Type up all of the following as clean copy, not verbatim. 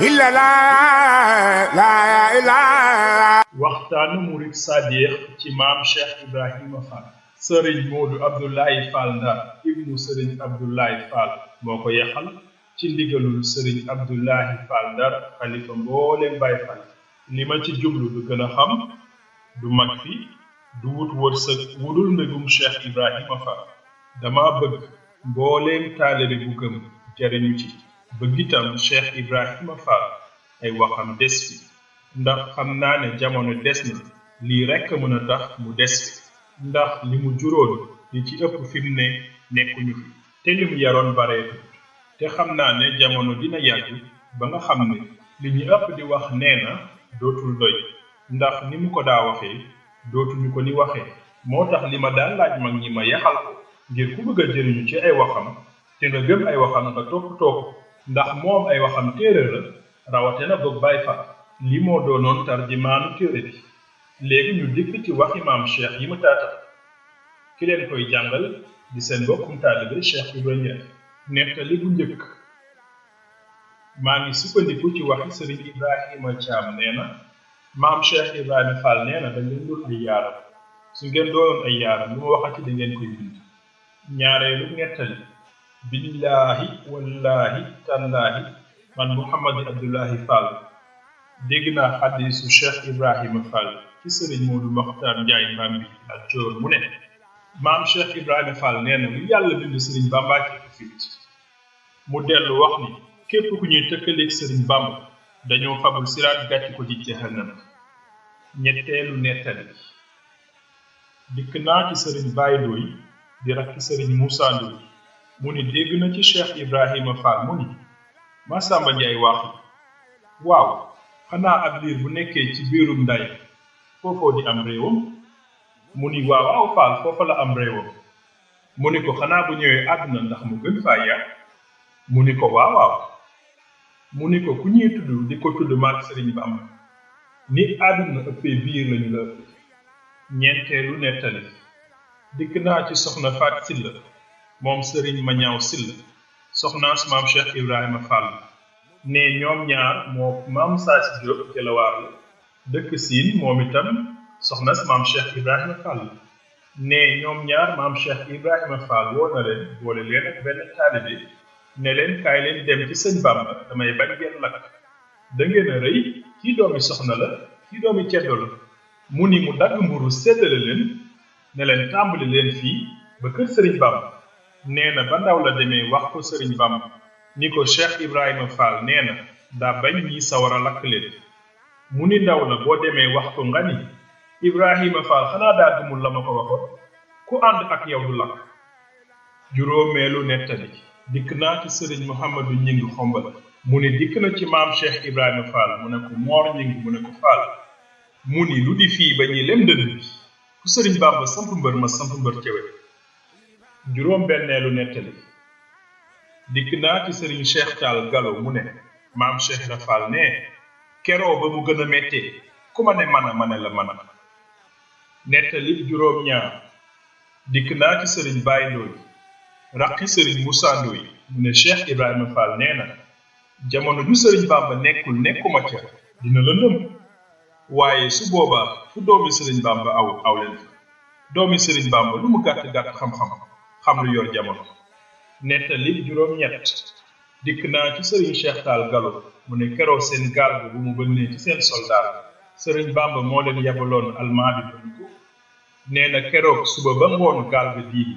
إلا لا إله. waxtaanu murid sadiq ci maam Cheikh Ibrahima Fall sëriñ Modou Abdoulaye Fall Ndar ibnu sëriñ Abdoulaye Fall moo ko yaxal ci ndigalul sëriñ Abdoulaye Fall Ndar xalifa mbooleem Baay Fall li ma ci jublu du gën a xam du mag fi du wut wërsëg wudul mbégum Cheikh Ibrahima Fall dama bëgg mbooleem taalibe bu gëm jariñu ci bëgg itam Cheikh Ibrahima Fall ay waxam des fi ndax xam naa ne jamono des na lii rekk mën a tax mu des fi ndax li mu juróon li ci ëpp fi mu ne nekkuñu fi te li mu yaroon bareetu te xam naa ne jamono dina yàgg ba nga xam ne li ñu ëpp di wax nee na dootul doy ndax ni mu ko daa waxee dootuñu ko ni waxee moo tax li ma daan laaj mag ñi ma yaxal ko ngir ku bëgg a jëriñu ci ay waxam te nga gëm ay waxam nga topp ndax moom ay waxam téere la rawate na boog Baay Fall li moo doonoon tarjimaanu téere bi léegi ñu dikk ci waxi maam Cheikh yi mu taata ki leen koy jàngal di seen mbokkum taalibe Cheikh Ibrahima nettali bu njëkk maa ngi sukkandiku ci waxi sëriñ Ibrahima Thiam nee na maam Cheikh Ibrahima Fall nee na da ngeen dul ay yaaram su ngeen doonoon ay yaaram lu ma waxati da ngeen koy bind ñaareelu nettali billaahi wallaahi tallaahi man Mouhamad Abdoulaye Fall dégg naa xaddisu Cheikh Ibrahima Fall ci sëriñ Modou Mokhtar Ndiaye maam bi ak joor mu ne maam Cheikh Ibrahima Fall nee na lu yàlla bind sëriñ Bamba képp fit mu dellu wax ni képp ku ñuy tëkkaleeg sëriñ Bamba dañoo fabul siraat gàcc ko ci jahannam ñetteelu nettali dikk naa ci sëriñ Baye Ndoye di rakki sëriñ Moussa Ndoye mu ni dégg na ci Cheikh Ibrahima Fall mu ni Masamba Ndiaye waxu waaw xanaa ab liir bu nekkee ci biirum nday foofoo di am réewam mu ni waaw Fall foofa la am réewam mu ni ko xanaa bu ñëwee àdduna ndax mu gën faa yàgg mu ni ko waaw mu ni ko ku ñuy tudd di ko tudd maag sëriñ Bamba ni àdduna ëppee biir lañu la ëpp ñeenteelu nettali dikk naa ci soxna Faat Silla moom sëriñ Mañaaw Silla soxnaas maam Cheikh Ibrahima Fall ne ñoom ñaar moo maam Saasi Jóob Gelawaar la dëkk Siin moom itam soxnaas maam Cheikh Ibrahima Fall ne ñoom ñaar maam Cheikh Ibrahima Fall woo na leen boole leen ak benn taalibe ne leen kaay leen dem ci sëñ Bamba damay bañ ngeen lakk da ngeen a rëy kii doomi soxna la kii doomi ceddo la mu ni mu dagg mburu séddale leen ne leen tàmbali leen fii ba kër sëriñ Bamba nee na ba ndaw la demee wax ko sëriñ Bamba ni ko Cheikh Ibrahima Fall nee na daa bañ ñi sawara lakk leen mu ni ndaw la boo demee wax ko nga ni Ibrahima Fall xanaa daa gëmul la ma ko waxoon ku ànd ak yow du lakk juróomeelu nettali dikk naa ci sëriñ Mouhamadou Ñing Xombal mu ni dikk na ci maam Cheikh Ibrahima Fall mu ne ko Moor Ñing mu ne ko Fall mu ni lu di fii ba ñuy lem dënd bi ku sëriñ Bamba samp mbër ma samp mbër cewe juróom benneelu nettali dikk naa ci sëriñ Cheikh Tall Galo mu ne maam Cheikh Ibra Fall ne keroo ba mu gën a mettee ku ma ne ma ne la man a nettali juróom ñaar dikk naa ci sëriñ Baye Ndoye raqi sëriñ Moussa Ndoye mu ne Cheikh Ibrahima Fall nee na jamono ju sëriñ Bamba nekkuma ca dina lëndëm waaye su boobaa fu doomi sëriñ Bamba aw leen fa doomi sëriñ Bamba lu mu gàtt xam-xam xam lu yor jamono nettali juróom ñett dikk naa ci sëriñ Cheikh Tall Galo mu ne keroog seen gaal bu mu bënnee ci seen soldaar sëriñ Bamba moo leen yabaloon almaadi bañ ko nee na keroog suba ba ngoon gaal ga diini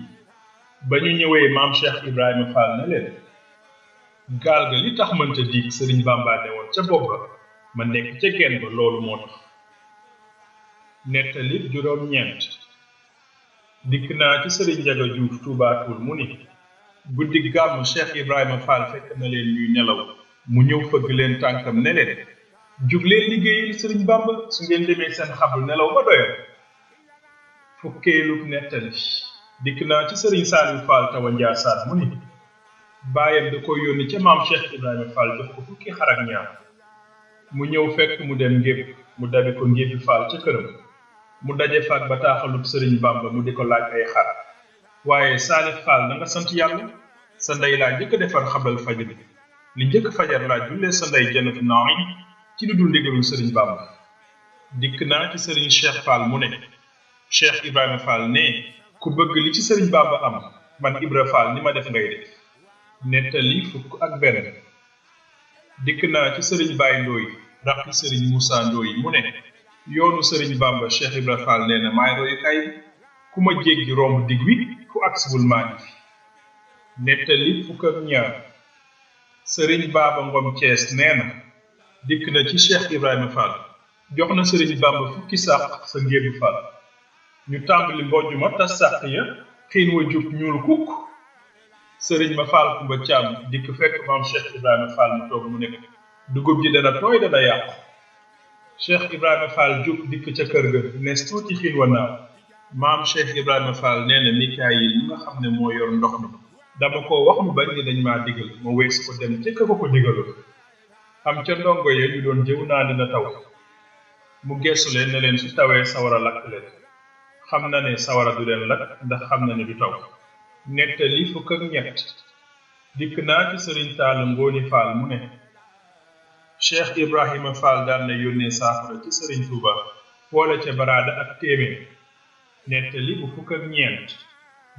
ba ñu ñëwee maam Cheikh Ibrahima Fall ne leen gaal ga li tax mënta diig sëriñ Bamba ne woon ca bopp ba ma nekk ca genn ba loolu moo tax nettali juróom ñeent dikk naa ci sëriñ Njaga Juuf Tuubaatul mu ni guddi gàmmu Cheikh Ibrahima Fall fekk na leen ñuy nelaw mu ñëw fëgg leen tànkam ne leen jug leen liggéeyal sëriñ Bamba su ngeen demee seen xablu nelaw ba doyal fukkeelu nettali dikk naa ci sëriñ Saliou Fall Tawa Njaasaan mu ni baayam da ko yónni ca maam Cheikh Ibrahima Fall jox ko fukki xar ak ñaar mu ñëw fekk mu dem ngépp mu dabi ko ngéppi Fall ca këram mu daje faak bataaxalub sëriñ Bamba mu di ko laaj ay xar waaye Salif Fall na nga sant yàlla sa ndey laa njëkk a defar xabal fajr li njëkk fajar laa jullee sa ndey jannatu naim ci lu dul ndigalul sëriñ Bamba. dikk naa ci sëriñ Cheikh Fall mu ne Cheikh Ibrahima Fall ne ku bëgg li ci sëriñ Bamba am man Ibra Fall ni ma def ngay def. nettali fukk ak benn. dikk naa ci sëriñ Baye Ndooy rakki sëriñ Moussa Ndooy mu ne yoonu sëriñ Bamba Cheikh Ibra Fall nee na maay royukaay ku ma jéggi romb dig wi fu agsiwul maa ngi fi. nettali fukk ak ñaar. sëriñ Baba Ngom Thiès nee na dikk na ci Cheikh Ibrahima Fall jox na sëriñ Bamba fukki sàq sa ngébu Fall ñu tàmbali mbojj ma tas sàq ya xiin wa jub ñuul kukk. sëriñ ma Fall Kumba Caam dikk fekk maam Cheikh Ibrahima Fall mu toog mu nekk dugub ji dana tooy dana yàqu. Cheikh Ibrahima Fall jub dikk ca kër ga nees tuuti xiin wa naaw. maam Cheikh Ibrahima Fall nee na Mikaayil mi nga xam ne moo yor ndox mi dama ko wax mu bañ ni dañ maa digal ma weesu ko dem ca ka ko digaloon. am ca ndongo ya ñu doon jëw naa dina taw mu geesu leen ne leen su tawee sawara lakk leen xam na ne sawara du leen lakk ndax xam na ne du taw. nettali fukk ak ñett. dikk naa ci sëriñ Taala Ngooni Fall mu ne Cheikh Ibrahima Fall daan na yónnee saafara ci sëriñ Touba boole ca baraada ak téeméer. nettali bu fukk ak ñeent.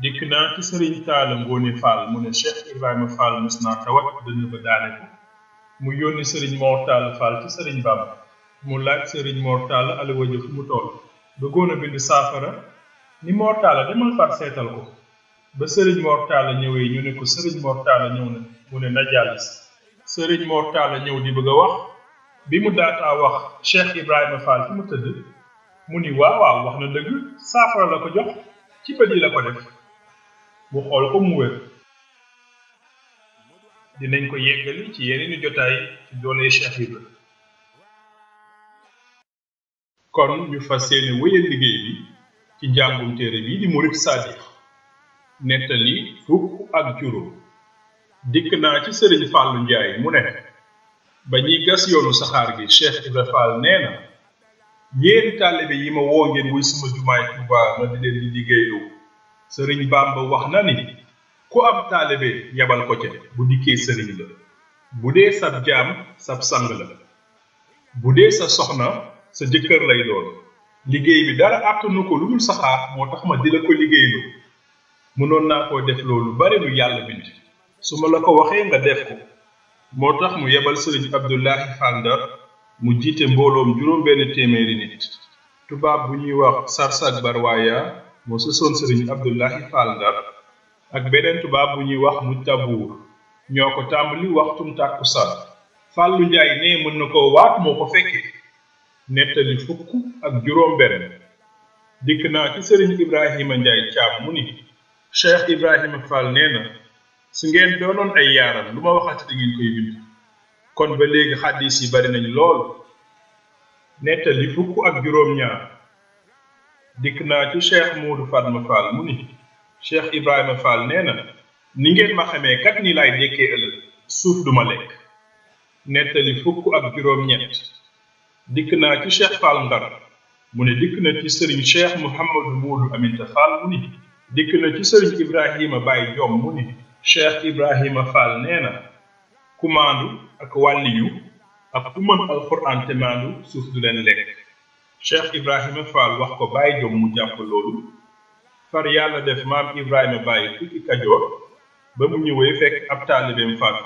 dikk naa ci sëriñ Taala Ngooni Fall mu ne Cheikh Ibrahima Fall mës naa tawat dënn ba daane ko mu yónni sëriñ Mor Talla Fall ci sëriñ Bamba mu laaj sëriñ Mor Talla aliwaja fu mu toll bëggoon a bind saafara ni Mor Talla demal far seetal ko ba sëriñ Mor Talla ñëwee ñu ne ko sëriñ Mor Talla ñëw na mu ne na jàll si. sëriñ Mor Talla ñëw di bëgg a wax bi mu daataa wax Cheikh Ibrahima Fall fi mu tëdd mu ni waaw wax na dëgg saafara la ko jox ci bët yi la ko def mu xool ko mu wér. dinañ ko yeggali ci yeneeni jotaay ci doole Cheikh Ibra. kon ñu fas yéene wéyal liggéey bi ci njàngum téere bi di Murid Sadiq. nettali fukk ak juróom. dikk naa ci sëriñ Fàllu Njaay mu ne ba ñuy gas yoonu saxaar gi Cheikh Ibra Fall nee na yéen taalibe yi ma woo ngeen wuy sama jumaay Tuuba ma di leen di liggéeyloo sëriñ Bamba wax na ni ku am taalibe yabal ko ca bu dikkee sëriñ la bu dee sab jaam sab sang la bu dee sa soxna sa jëkkër lay doon liggéey bi dara àttanu ko lu dul saxaar moo tax ma di la ko liggéeyloo mënoon naa koo def loolu bari lu yàlla bind su ma la ko waxee nga def ko moo tax mu yebal sëriñ Abdullahi Fall Ndar mu jiite mbooloom juróom benn téeméeri nit. tubaab bu ñuy wax Sarsak Barwaya moo sësoon sëriñ Abdullahi Fall Ndar ak beneen tubaab bu ñuy wax Mujtabuur ñoo ko tàmbali waxtum tàkkusaan. Fàllu Njaay ne mën na koo waat moo ko fekke. nettali fukk ak juróom benn. dikk naa ci sëriñ Ibrahima Njaay Caam mu ni Cheikh Ibrahima Fall nee na su ngeen doonoon ay yaaram lu ma waxati da ngeen koy bind kon ba léegi xaddis yi bari nañ lool. nettali fukk ak juróom ñaar. dikk naa ci Cheikh Moodu Fatma Fall mu ni Cheikh Ibrahima Fall nee na ni ngeen ma xamee kat ni laay dekkee ëllëg suuf duma lekk. nettali fukk ak juróom ñett. dikk naa ci Cheikh Fall Ndar mu ne dikk na ci sëriñ Cheikh Mouhamadou Moodu Aminta Fall mu ni dikk na ci sëriñ Ibrahima Baye Jom mu ni Cheikh Ibrahima Fall nee na ku maandu ak wàlliyu ak ku mën alxuraan te maandu suuf du leen lekk. Cheikh Ibrahima Fall wax ko Baye Jom mu jàpp loolu far yàlla def maam Ibrahima Baye tukki Kajoor ba mu ñëwee fekk ab taalibeem faatu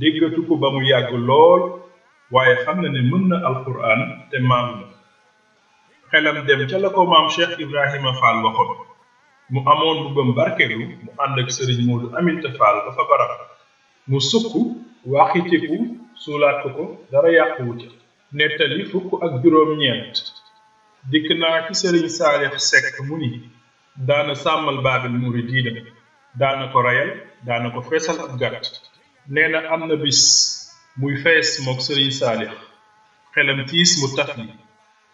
déggatu ko ba mu yàgg lool waaye xam na ne mën na alxuraan te maandu na xelam dem ca la ko maam Cheikh Ibrahima Fall waxoon mu amoon bu bam barkelu mu ànd ak sëriñ Moodu Aminta Fall ba fa barab mu sukk waxitiku suulaat ko dara yàquwu ca. nettali fukk ak juróom ñeent. dikk naa ci sëriñ Saalix Sekk mu ni daana sàmmal baabil muridiina daana ko rayal daana ko feesal ab gàtt. nee na am na bis muy fees mook sëriñ Saalix xelam tiis mu taf yi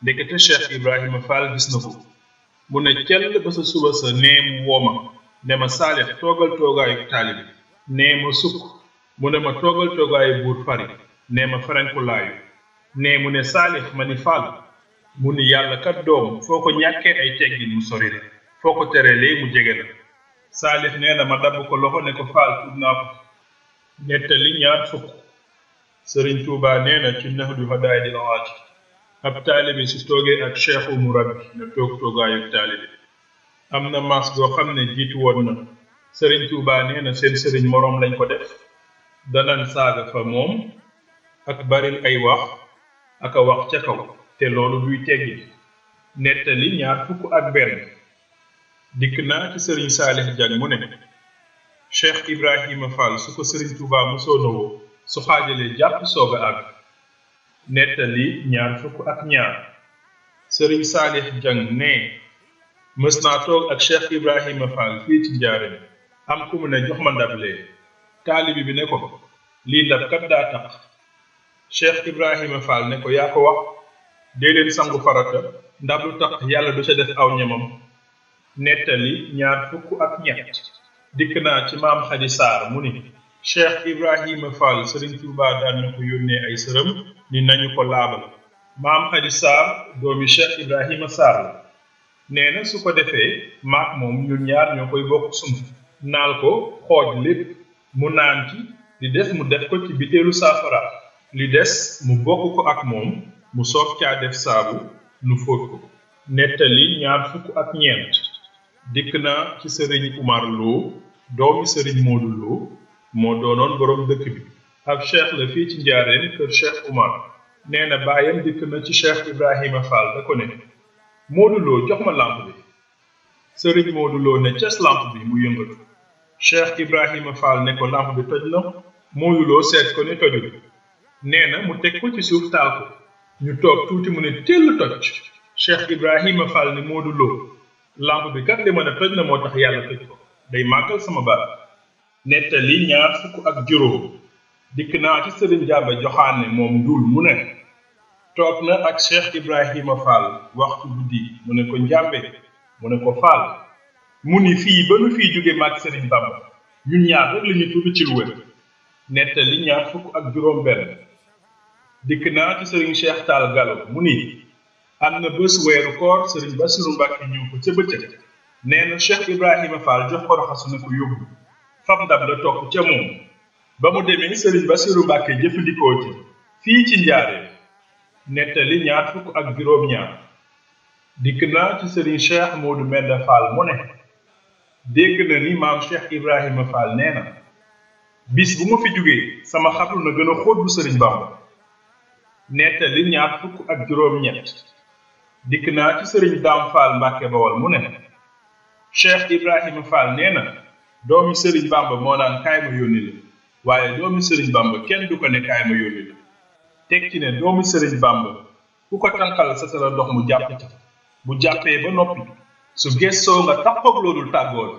ndekete Cheikh Ibrahima Fall gis na ko mu ne cell ba sa suba sa nee mu wooma ne ma Saalix toogal toogaayu taalibi nee ma sukk mu ne ma toogal toogaayu buur fari nee ma ferenkulaayu nee mu ne Saalix ma ni Fall mu ni yàlla kat doom foo ko ñàkkee ay teggin mu sori la foo ko terelee mu jege la. Saalix nee na ma dabb ko loxo ne ko Fall tuub naa ko nettali ñaar fukk sëriñ Tuuba nee na ci Nahju Hadaayil Haaji ab taalibe su toogee ak cheikhu murabbi na toog toogaayu taalibe am na mas goo xam ne jiitu woon na sëriñ Tuuba nee na seen sëriñ moroom lañ ko def danan saaga fa moom ak baril ay wax ak a wax ca kaw te loolu duy teggi nettali ñaar fukk ak benn dikk naa ci sëriñ Saalix Jang mu ne Cheikh Ibrahima Fall su ko sëriñ Tuuba musoona woo su xaajalee jàpp soog a àgg nettali ñaar fukk ak ñaar sëriñ Saalix Jang ne mës naa toog ak Cheikh Ibrahima Fall fii ci Njaaréem am ku mu ne jox ma ndab lee taalibi bi ne ko lii ndab kat daa tax Cheikh Ibrahima Fall ne ko yaa ko wax dee leen sangu farata ndab lu tax yàlla du ca def aw ñamam nettali ñaar fukk ak ñett dikk naa ci maam Xadi Saar mu ni Cheikh Ibrahima Fall Sëriñ Tuubaa daan na ko yónnee ay sërëm ni nañu ko laabal maam Xadi Saar doomi Cheikh Ibrahima Saar la nee na su ko defee maak moom ñun ñaar ñoo koy bokk sumb naal ko xooj lépp mu naan ci li des mu def ko ci biteelu saafara li des mu bokk ko ak moom mu soog caa def saabu nu fóot ko nettali ñaar fukk ak ñeent dikk naa ci sëriñ Umar Lo doomi sëriñ Moodu Lo moo doonoon boroom dëkk bi ab cheikh la fii ci Njaaréem kër Cheikh Umar nee na baayam dikk na ci Cheikh Ibrahima Fall da ko ne Moodu Lo jox ma lamp bi sëriñ Moodu Lo ne ces lamp bi mu yëngatu Cheikh Ibrahima Fall ne ko lamp bi toj na Moodu Lo seet ko ne tojul nee na mu teg ko ci suuf taal ko ñu toog tuuti mu ne tell toj Cheikh Ibrahima Fall ne Moodu Lo lamp bi kat li mën a toj na moo tax yàlla toj ko day màggal sama baat nettali ñaar fukk ak juróom dikk naa ci sëriñ Jàmba Joxaane moom ndul mu ne toog na ak Cheikh Ibrahima Fall waxtu guddi mu ne ko njàmbe mu ne ko Fall mu ni fii ba nu fii jóge maag sëriñ Bamba ñun ñaar rek la ñu tudd ci lu wér nettali ñaar fukk ak juróom benn dikk naa ci sëriñ Cheikh Taal Galo mu ni am na bés weeru koor sëriñ Basiru Mbàkke ñëw ko ca bëccëg nee na Cheikh Ibrahima Fall jox ko raxasu ne ko yóbbu fab ndab la topp ca moom ba mu demee sëriñ Basiru Mbàkke jëfandikoo ci fii ci Njaaréem nettali ñaar fukk ak juróom ñaar dikk naa ci sëriñ Cheikh Moodu Menda Fall mu ne dégg na ni maam Cheikh Ibrahima Fall nee na bis bu ma fi jógee sama xabru na gën a xóot bu sëriñ Bamba nettali ñaar fukk ak juróom ñett dikk naa ci sëriñ Daam Fall Mbàkke Bawol mu ne Cheikh Ibrahima Fall nee na doomi sëriñ Bamba moo naan kaay ma yónni la waaye doomi sëriñ Bamba kenn du ko ne kaay ma yónni la teg ci ne doomi sëriñ Bamba ku ko tànkal sa tala ndox mu jàpp ci bu jàppee ba noppi su gëstoo nga taxaw loolul tàggool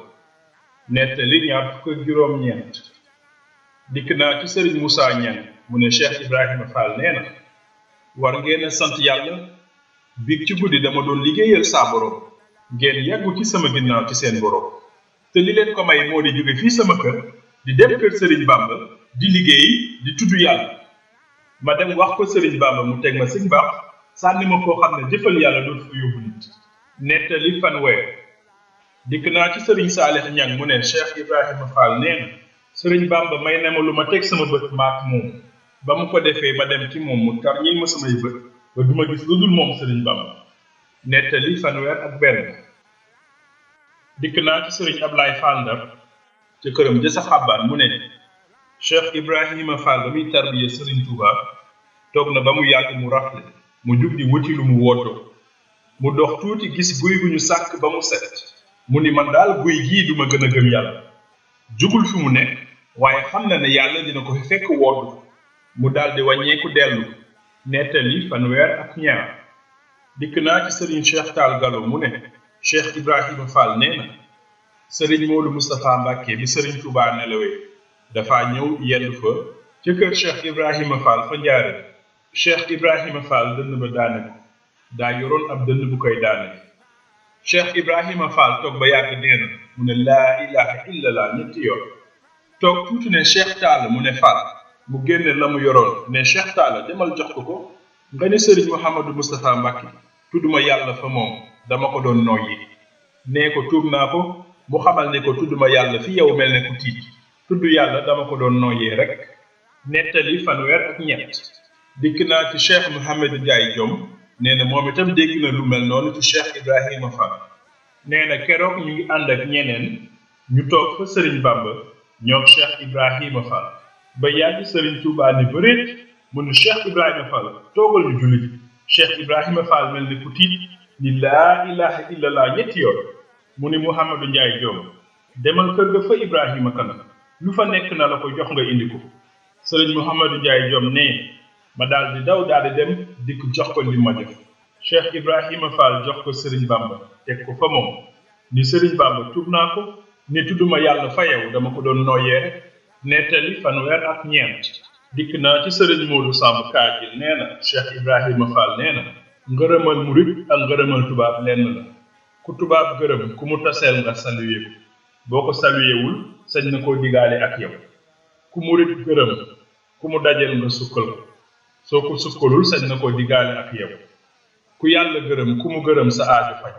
nettali ñaar fukk ak juróom ñeent dikk naa ci sëriñ Moussa Ñang mu ne Cheikh Ibrahima Fall nee na war ngeen a sant yàlla biig ci guddi dama doon liggéeyal saa borom ngeen yàggu ci sama ginnaaw ci seen borom te li leen ko may moo di jóge fii sama kër di dem kër sëriñ Bamba di liggéey di tudd yàlla ma dem wax ko sëriñ Bamba mu teg ma sëñ baax sànni ma foo xam ne jëfal yàlla dootu fa yóbbu nit nettali fanweer dikk naa ci sëriñ Saalix Ñang mu ne Cheikh Ibrahima Fall nee na sëriñ Bamba may na ma lu ma teg sama bët maak moom ba mu ko defee ba dem ci moom mu tar ñil ma samay bët ba duma gis lu dul moom sëriñ Bamba nettali fanweer ak benn dikk naa ci sëriñ Ablaay Fall Ndar ca këram ja sa xàbbaan mu ne Cheikh Ibrahima Fall ba muy tarbiye sëriñ Touba toog na ba mu yàgg mu rafle mu jug di wuti lu mu woddoo mu dox tuuti gis guy gu ñu sàkk ba mu set mu ni man daal guy gii duma gën a gëm yàlla jugul fi mu nekk waaye xam na ne yàlla dina ko fi fekk woddu mu daldi wàññeeku dellu nettali fanweer ak ñaar dikk naa ci sëriñ Cheikh Taal Galo mu ne Cheikh Ibrahima Fall nee na sëriñ Moodu Moustapha Mbàkke bi sëriñ Touba nelawee dafa ñëw yendu fa ca kër Cheikh Ibrahima Fall fa Njaaréem Cheikh Ibrahima Fall dënn ba daane ko daa yoroon ab dënn bu koy daane Cheikh Ibrahima Fall toog ba yàgg nee na mu ne laa ilaha illallah ñetti yoon toog tuuti ne Cheikh Talla mu ne Fall mu génne la mu yoroon ne Cheikh Talla demal jox ko nga ne sëriñ Mouhamadou Moustapha Mbàkke tudduma yàlla fa moom dama ko doon noyyi nee ko tuub naa ko mu xamal ne ko tudduma yàlla fi yow mel ne ku tiit tudd yàlla dama ko doon nooyee rek nettali fanweer ak ñett dikk naa ci Cheikh Mouhamed Ndiaye Diom nee na moom itam dégg na lu mel noonu ci Cheikh Ibrahima Fall nee na keroog ñu ngi ànd ak ñeneen ñu toog fa Serigne Bamba ñoom Cheikh Ibrahima Fall ba yàgg Serigne Touba ni bëreet mu ne Cheikh Ibrahima Fall toogal ñu julli Cheikh Ibrahima Fall mel ni ku tiit ni laa ilaha illallah ñetti yoon mu ni Mouhamadou Ndiaye Diom demal kër ga fa Ibrahima Kane lu fa nekk na la ko jox nga indi ko Serigne Mouhamadou Ndiaye Diom ne ma daal di daw daal di dem dikk jox ko li ma jox Cheikh Ibrahima Fall jox ko Serigne Bamba teg ko fa moom ni Serigne Bamba tuub naa ko ne tudduma yàlla fa yow dama ko doon nooyee rek nettali fanweer ak ñeent dikk naa ci Serigne Modou Samb Kaakil nee na Cheikh Ibrahima Fall nee na ngërëmal murit ak ngërëmal tubaab lenn la ku tubaab gërëm ku mu taseel nga salué ko boo ko saluéwul sañ na koo digaale ak yow ku murit gërëm ku mu dajeel nga sukkal ko soo ko sukkalul sañ na koo digaale ak yow ku yàlla gërëm ku mu gërëm sa aaju faj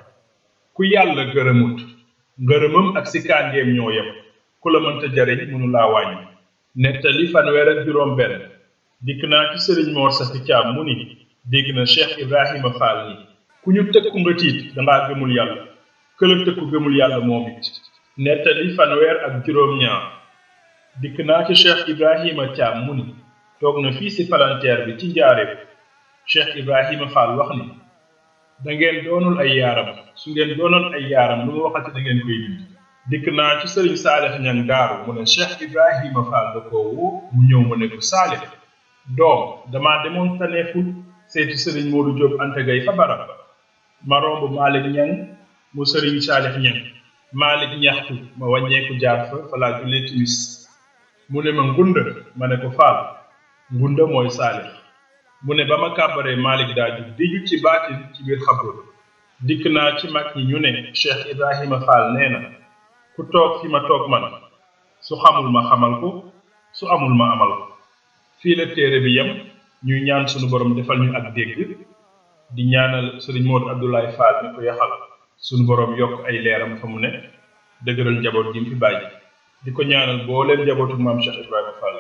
ku yàlla gërëmut ngërëmam ak si kàngeem ñoo yem ku la mënta jariñ mënu laa wàññi nettali fanweer ak juróom benn dikk naa ci Serigne Mor Safi Thiam mu ni dégg na Cheikh Ibrahima Fall ni ku ñu tëkku nga tiit dangaa gëmul yàlla këla tëkku gëmul yàlla moom it nettali fanweer ak juróom ñaar dikk naa ci Cheikh Ibrahima Thiam mu ni toog na fii si palanteer bi ci njaareem Cheikh Ibrahima Fall wax ni da ngeen doonul ay yaaram su ngeen doonoon ay yaaram lu mu waxati da ngeen koy bind dikk naa ci Serigne Saalix Ñang Daaru mu ne Cheikh Ibrahima Fall da koo woo mu ñëw mu ne ko Saalix doom damaa demoon taneeful seeti Serigne Modou Diop Anta Gueye fa barab ma romb Malick Ñang mu Serigne Saalix Ñang Malick ñaxtu ma wàññeeku jaar fa laa jullee timis mu ne ma ngunda ma ne ko Fall ngunda mooy Saalix mu ne ba ma kàbbaree Malick daa jug diju ci baatin ci biir xabru dikk naa ci mag ñi ñu ne Cheikh Ibrahima Fall nee na ku toog fi ma toog man su xamul ma xamal ko su amul ma amal ko fii la téere bi yem ñuy ñaan sunu borom defal ñu ak dégg di ñaanal Serigne Modou Abdoulaye Fall mi ko yaxal sunu borom yokk ay leeram fa mu ne dëgëral njaboot gi mu fi bàyyi di ko ñaanal boo leen njabootu maam Cheikh Ibrahima Fall